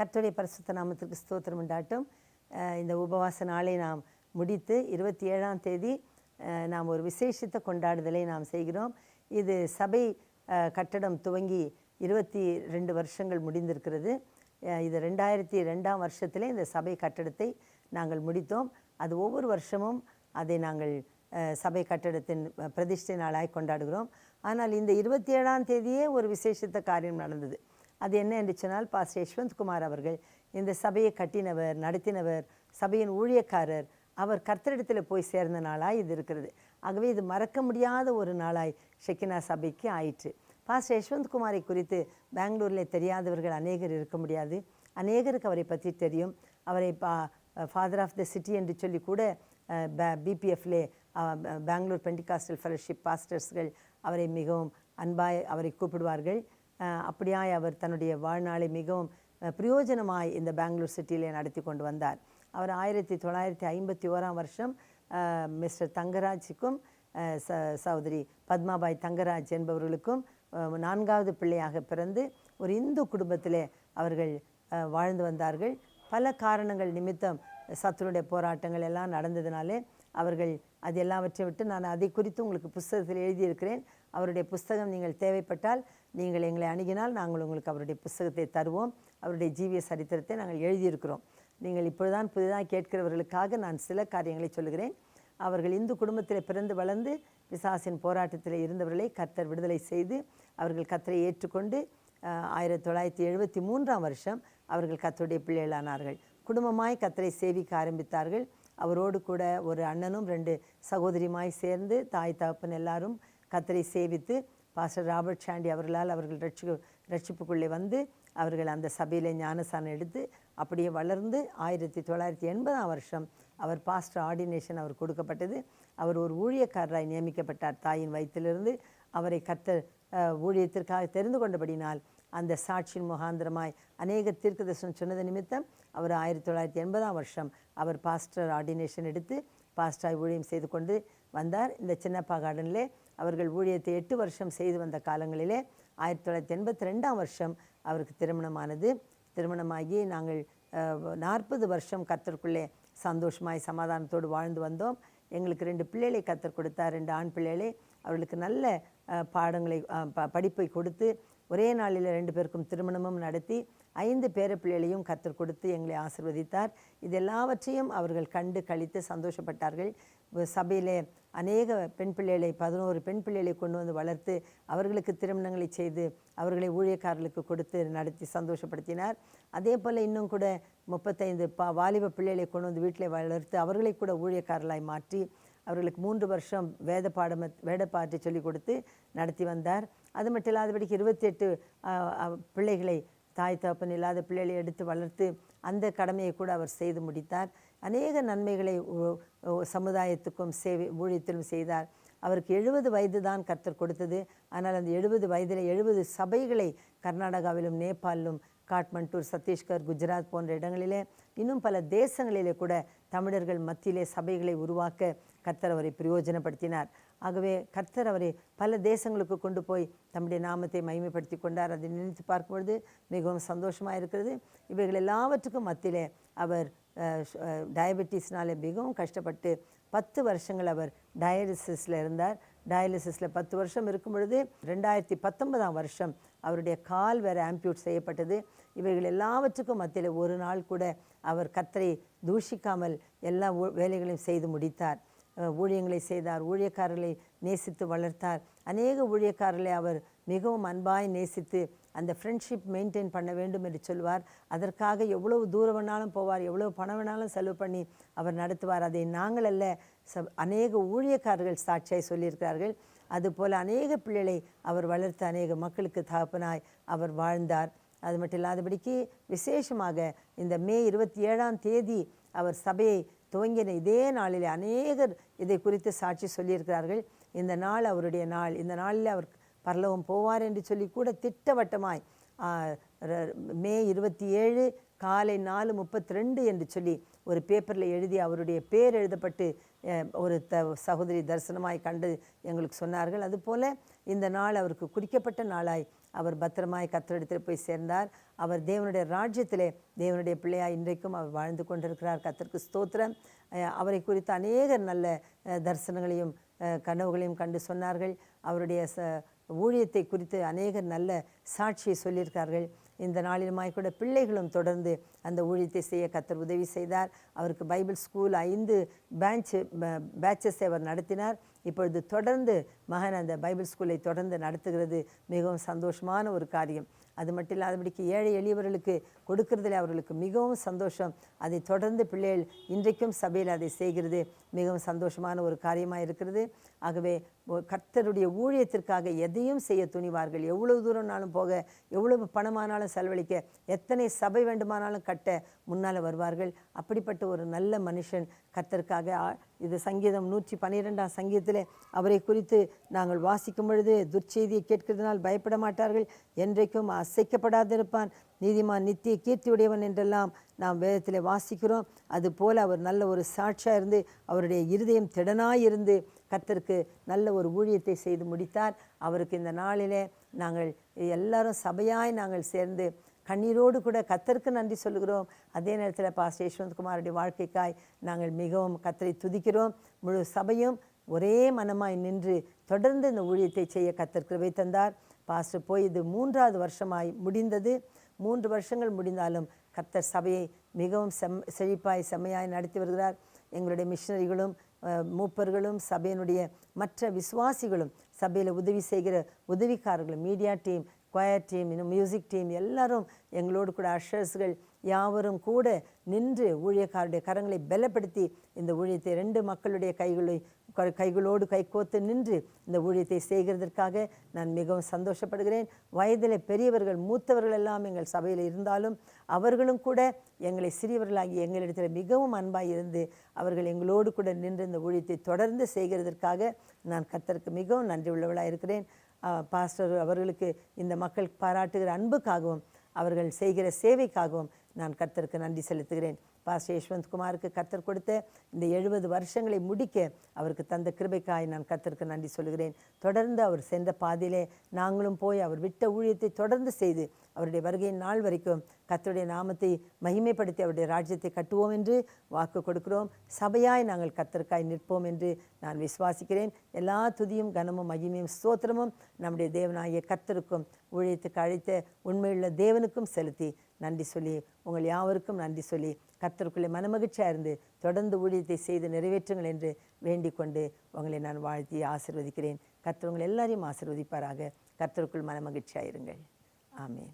கர்த்தருடைய பரிசுத்த நாமத்திற்கு ஸ்தோத்திரம் உண்டாட்டும். இந்த உபவாச நாளை நாம் முடித்து 27ஆம் தேதி நாம் ஒரு விசேஷித்த கொண்டாடுதலை நாம் செய்கிறோம். இது சபை கட்டடம் துவங்கி 22 வருஷங்கள் முடிந்திருக்கிறது. இது 2002ஆம் வருஷத்திலே இந்த சபை கட்டடத்தை நாங்கள் முடித்தோம். அது ஒவ்வொரு வருஷமும் அதை நாங்கள் சபை கட்டடத்தின் பிரதிஷ்டை நாளாய் கொண்டாடுகிறோம். ஆனால் இந்த 27ஆம் தேதியே ஒரு விசேஷித்த காரியம் நடந்தது. அது என்ன என்று சொன்னால், பாஸ்டர் யஷ்வந்த்குமார் அவர்கள், இந்த சபையை கட்டினவர், நடத்தினவர், சபையின் ஊழியக்காரர், அவர் கர்த்தரிடத்தில் போய் சேர்ந்த நாளாய் இது இருக்கிறது. ஆகவே இது மறக்க முடியாத ஒரு நாளாய் ஷெக்கினா சபைக்கு ஆயிற்று. பாஸ்டர் யஷ்வந்த்குமாரை குறித்து பெங்களூரில் தெரியாதவர்கள் அநேகர் இருக்க முடியாது. அநேகருக்கு அவரை பற்றி தெரியும். அவரை ஃபாதர் ஆஃப் த சிட்டி என்று சொல்லி கூட பிபிஎஃப்லே பெங்களூர் பெண்டிகாஸ்டல் ஃபெலோஷிப் பாஸ்டர்ஸ்கள் அவரை மிகவும் அன்பாய் அவரை கூப்பிடுவார்கள். அப்படியாய் அவர் தன்னுடைய வாழ்நாளை மிகவும் பிரயோஜனமாய் இந்த பெங்களூர் சிட்டியிலே நடத்தி கொண்டு வந்தார். அவர் 1951ஆம் வருஷம் மிஸ்டர் தங்கராஜுக்கும் சகோதரி பத்மாபாய் தங்கராஜ் என்பவர்களுக்கும் 4வது பிள்ளையாக பிறந்து ஒரு இந்து குடும்பத்திலே அவர்கள் வாழ்ந்து வந்தார்கள். பல காரணங்கள் நிமித்தம் சத்துருடைய போராட்டங்கள் எல்லாம் நடந்ததினாலே அவர்கள் அது எல்லாவற்றை விட்டு, நான் அதை குறித்து உங்களுக்கு புஸ்தகத்தில் எழுதியிருக்கிறேன். அவருடைய புஸ்தகம் நீங்கள் தேவைப்பட்டால் நீங்கள் எங்களை அணுகினால் நாங்கள் உங்களுக்கு அவருடைய புஸ்தகத்தை தருவோம். அவருடைய ஜீவிய சரித்திரத்தை நாங்கள் எழுதியிருக்கிறோம். நீங்கள் இப்பொழுதுதான் புதிதாக கேட்கிறவர்களுக்காக நான் சில காரியங்களை சொல்லுகிறேன். அவர்கள் இந்து குடும்பத்தில் பிறந்து வளர்ந்து பிசாசின் போராட்டத்தில் இருந்தவர்களை கர்த்தர் விடுதலை செய்து அவர்கள் கர்த்தரை ஏற்றுக்கொண்டு 1973ஆம் வருஷம் அவர்கள் கர்த்தருடைய பிள்ளைகளானார்கள். குடும்பமாய் கர்த்தரை சேவிக்க ஆரம்பித்தார்கள். அவரோடு கூட ஒரு அண்ணனும் 2 சகோதரியுமாய் சேர்ந்து தாய் தகப்பன் எல்லாரும் கர்த்தரை சேவித்து பாஸ்டர் ராபர்ட் சாண்டி அவர்களால் அவர்கள் ரட்சிப்புக்குள்ளே வந்து அவர்கள் அந்த சபையில் ஞானசானம் எடுத்து அப்படியே வளர்ந்து 1980ஆம் வருஷம் அவர் பாஸ்டர் ஆர்டினேஷன் அவர் கொடுக்கப்பட்டது. அவர் ஒரு ஊழியக்காரராய் நியமிக்கப்பட்டார். தாயின் வயிற்றிலிருந்து அவரை கர்த்தர் ஊழியத்திற்காக தெரிந்து கொண்டபடினால் அந்த சாட்சியின் முகாந்திரமாய் அநேக தீர்க்கதரிசனம் சொன்னது நிமித்தம் அவர் 1980ஆம் வருஷம் அவர் பாஸ்டர் ஆர்டினேஷன் எடுத்து பாஸ்டராய் ஊழியம் செய்து கொண்டு வந்தார். இந்த சின்னப்பா கார்டனிலே அவர்கள் ஊழியத்தை 8 வருஷம் செய்து வந்த காலங்களிலே 1982ஆம் வருஷம் அவருக்கு திருமணமானது. திருமணமாகி நாங்கள் 40 வருஷம் கர்த்தருக்குள்ளே சந்தோஷமாய் சமாதானத்தோடு வாழ்ந்து வந்தோம். எங்களுக்கு 2 பிள்ளைகளை கர்த்தர் கொடுத்தார், 2 ஆண் பிள்ளைகளை. அவர்களுக்கு நல்ல பாடங்களை படிப்பை கொடுத்து ஒரே நாளில் 2 பேருக்கும் திருமணமும் நடத்தி 5 பேர பிள்ளைகளையும் கர்த்தர் கொடுத்து எங்களை ஆசீர்வதித்தார். இது எல்லாவற்றையும் அவர்கள் கண்டு கழித்து சந்தோஷப்பட்டார்கள். சபையிலே அநேக பெண் பிள்ளைகளை 11 பெண் பிள்ளைகளை கொண்டு வந்து வளர்த்து அவர்களுக்கு திருமணங்களை செய்து அவர்களை ஊழியக்காரர்களுக்கு கொடுத்து நடத்தி சந்தோஷப்படுத்தினார். அதே போல் இன்னும் கூட 35 வாலிப பிள்ளைகளை கொண்டு வந்து வீட்டில் வளர்த்து அவர்களை கூட ஊழியக்காரர்களாய் மாற்றி அவர்களுக்கு 3 வருஷம் வேத பாட்டை சொல்லிக் கொடுத்து நடத்தி வந்தார். அது மட்டும் இல்லாதபடிக்கு 28 பிள்ளைகளை தாய் தகப்பன் இல்லாத பிள்ளைகளை எடுத்து வளர்த்து அந்த கடமையை கூட அவர் செய்து முடித்தார். அநேக நன்மைகளை சமுதாயத்துக்கும் ஊழியத்திலும் செய்தார். அவருக்கு 70 வயது தான் கர்த்தர் கொடுத்தது. ஆனால் அந்த 70 வயதில் 70 சபைகளை கர்நாடகாவிலும் நேபாளிலும் காட்மண்டூர், சத்தீஸ்கர், குஜராத் போன்ற இடங்களிலே இன்னும் பல தேசங்களிலே கூட தமிழர்கள் மத்தியிலே சபைகளை உருவாக்க கர்த்தர் அவரை பிரயோஜனப்படுத்தினார். ஆகவே கர்த்தர் அவரை பல தேசங்களுக்கு கொண்டு போய் தம்முடைய நாமத்தை மகிமைப்படுத்தி கொண்டார். அதை நினைத்து பார்க்கும்பொழுது மிகவும் சந்தோஷமாக இருக்கிறது. இவைகள் எல்லாவற்றுக்கும் மத்தியிலே அவர் டயபெட்டிஸ்னாலே மிகவும் கஷ்டப்பட்டு 10 வருஷங்கள் அவர் டயாலிசிஸில் இருந்தார். டயாலிசிஸில் 10 வருஷம் இருக்கும் பொழுது 2019ஆம் வருஷம் அவருடைய கால் வேறு ஆம்பியூட் செய்யப்பட்டது. இவைகள் எல்லாவற்றுக்கும் மத்தியில் ஒரு நாள் கூட அவர் கர்த்தரை தூஷிக்காமல் எல்லா வேலைகளையும் செய்து முடித்தார். ஊழியங்களை செய்தார். ஊழியக்காரர்களை நேசித்து வளர்த்தார். அநேக ஊழியக்காரர்களை அவர் மிகவும் அன்பாய் நேசித்து அந்த ஃப்ரெண்ட்ஷிப் மெயின்டைன் பண்ண வேண்டும் என்று சொல்வார். அதற்காக எவ்வளவு தூரம் வேணாலும் போவார், எவ்வளவு பணம் வேணாலும் செலவு பண்ணி அவர் நடத்துவார். அதை நாங்கள் அல்ல, அநேக ஊழியக்காரர்கள் சாட்சியாய் சொல்லியிருக்கிறார்கள். அதுபோல் அநேக பிள்ளைகளை அவர் வளர்த்து அநேக மக்களுக்கு தகப்பனாய் அவர் வாழ்ந்தார். அது மட்டும் இல்லாதபடிக்கு விசேஷமாக இந்த மே 27ஆம் தேதி அவர் சபையை துவங்கின இதே நாளில் அநேகர் இதை குறித்து சாட்சி சொல்லியிருக்கிறார்கள். இந்த நாள் அவருடைய நாள், இந்த நாளில் அவர் பரலோகம் போவார் என்று சொல்லி கூட திட்டவட்டமாய் மே 27 காலை 4:32 என்று சொல்லி ஒரு பேப்பரில் எழுதி அவருடைய பேர் எழுதப்பட்டு ஒரு சகோதரி தரிசனமாய் கண்டு எங்களுக்கு சொன்னார்கள். அதுபோல் இந்த நாள் அவருக்கு குறிக்கப்பட்ட நாளாய் அவர் பத்திரமாய் கர்த்தரிடத்தில் போய் சேர்ந்தார். அவர் தேவனுடைய ராஜ்யத்திலே தேவனுடைய பிள்ளையாய் இன்றைக்கும் அவர் வாழ்ந்து கொண்டிருக்கிறார். கர்த்தருக்கு ஸ்தோத்திரம். அவரை குறித்து அநேகர் நல்ல தரிசனங்களையும் கனவுகளையும் கண்டு சொன்னார்கள். அவருடைய ஊழியத்தை குறித்து அநேகர் நல்ல சாட்சியை சொல்லியிருக்கார்கள். இந்த நாளிலுமாய் கூட பிள்ளைகளும் தொடர்ந்து அந்த ஊழியத்தை செய்ய கர்த்தர் உதவி செய்தார். அவருக்கு பைபிள் ஸ்கூல் 5 பேட்சஸை அவர் நடத்தினார். இப்பொழுது தொடர்ந்து மகன் அந்த பைபிள் ஸ்கூலை தொடர்ந்து நடத்துகிறது மிகவும் சந்தோஷமான ஒரு காரியம். அது மட்டும் இல்லாதபடிக்கு ஏழை எளியவர்களுக்கு கொடுக்கறதில் அவர்களுக்கு மிகவும் சந்தோஷம். அதை தொடர்ந்து பிள்ளைகள் இன்றைக்கும் சபையில் அதை செய்கிறது மிகவும் சந்தோஷமான ஒரு காரியமாக இருக்கிறது. ஆகவே கர்த்தருடைய ஊழியத்திற்காக எதையும் செய்ய துணிவார்கள். எவ்வளவு தூரம்னாலும் போக, எவ்வளவு பணமானாலும் செலவழிக்க, எத்தனை சபை வேண்டுமானாலும் கட்ட முன்னால் வருவார்கள். அப்படிப்பட்ட ஒரு நல்ல மனுஷன் கர்த்தருக்காக. இது சங்கீதம் 112ஆம் சங்கீதத்தில் அவரை குறித்து நாங்கள் வாசிக்கும் பொழுது, துர்ச்செய்தியை கேட்கிறதுனால் பயப்பட மாட்டார்கள், என்றைக்கும் அசைக்கப்படாதிருப்பான், நீதிமான் நித்திய கீர்த்தியுடையவன் என்றெல்லாம் நாம் வேதத்தில் வாசிக்கிறோம். அதுபோல் அவர் நல்ல ஒரு சாட்சியாக இருந்து அவருடைய இருதயம் திடனாயிருந்து கர்த்தருக்கு நல்ல ஒரு ஊழியத்தை செய்து முடித்தார். அவருக்கு இந்த நாளிலே நாங்கள் எல்லாரும் சபையாய் நாங்கள் சேர்ந்து கண்ணீரோடு கூட கர்த்தருக்கு நன்றி சொல்கிறோம். அதே நேரத்தில் பாஸ்டர் யஷ்வந்த்குமாருடைய வாழ்க்கைக்காய் நாங்கள் மிகவும் கர்த்தரை துதிக்கிறோம். முழு சபையும் ஒரே மனமாய் நின்று தொடர்ந்து இந்த ஊழியத்தை செய்ய கர்த்தர் கிருபை தந்தார். பாஸ்டர் போய் இது 3வது வருஷமாய் முடிந்தது. 3 வருஷங்கள் முடிந்தாலும் கர்த்தர் சபையை மிகவும் செழிப்பாய் செம்மையாய் நடத்தி வருகிறார். எங்களுடைய மிஷனரிகளும் மூப்பர்களும் சபையினுடைய மற்ற விசுவாசிகளும் சபையில் உதவி செய்கிற உதவிக்காரர்களும் மீடியா டீம், கொயர் டீம், இன்னும் மியூசிக் டீம் எல்லாரும் எங்களோடு கூட அஷர்ஸ்கள் யாவரும் கூட நின்று ஊழியக்காரருடைய கரங்களை பலப்படுத்தி இந்த ஊழியத்தை 2 மக்களுடைய கைகளோடு கைகோத்து நின்று இந்த ஊழியத்தை செய்கிறதற்காக நான் மிகவும் சந்தோஷப்படுகிறேன். வயதில் பெரியவர்கள் மூத்தவர்கள் எல்லாம் எங்கள் சபையில் இருந்தாலும் அவர்களும் கூட எங்களை சிறியவர்களாகி எங்களிடத்தில் மிகவும் அன்பாய் இருந்து அவர்கள் எங்களோடு கூட நின்று இந்த ஊழியத்தை தொடர்ந்து செய்கிறதற்காக நான் கர்த்தருக்கு மிகவும் நன்றி உள்ளவளாக இருக்கிறேன். பாஸ்டர் அவர்களுக்கு இந்த மக்கள் பாராட்டுகிற அன்புக்காகவும் அவர்கள் செய்கிற சேவைக்காகவும் நான் கர்த்தருக்கு நன்றி செலுத்துகிறேன். பாஸ்டர் யஷ்வந்த்குமாருக்கு கர்த்தர் கொடுத்த இந்த 70 வருஷங்களை முடிக்க அவருக்கு தந்த கிருபைக்காய் நான் கர்த்தருக்கு நன்றி சொல்கிறேன். தொடர்ந்து அவர் சென்ற பாதையிலே நாங்களும் போய் அவர் விட்ட ஊழியத்தை தொடர்ந்து செய்து அவருடைய வருகையின் நாள் வரைக்கும் கர்த்தருடைய நாமத்தை மகிமைப்படுத்தி அவருடைய ராஜ்யத்தை கட்டுவோம் என்று வாக்கு கொடுக்கிறோம். சபையாய் நாங்கள் கர்த்தருக்காய் நிற்போம் என்று நான் விசுவாசிக்கிறேன். எல்லா துதியும் கனமும் மகிமையும் ஸ்தோத்திரமும் நம்முடைய தேவனாகிய கர்த்தருக்கும் ஊழியத்துக்கு அழைத்த உண்மையுள்ள தேவனுக்கும் செலுத்தி நன்றி சொல்லி உங்கள் யாவருக்கும் நன்றி சொல்லி கர்த்தருக்குள்ளே மனமகிழ்ச்சியாக இருந்து தொடர்ந்து ஊழியத்தை செய்து நிறைவேற்றுங்கள் என்று வேண்டிக் கொண்டு உங்களை நான் வாழ்த்தி ஆசீர்வதிக்கிறேன். கர்த்தர் உங்கள் எல்லாரையும் ஆசீர்வதிப்பாராக. கர்த்தருக்குள் மனமகிழ்ச்சியாக இருங்கள். ஆமென்.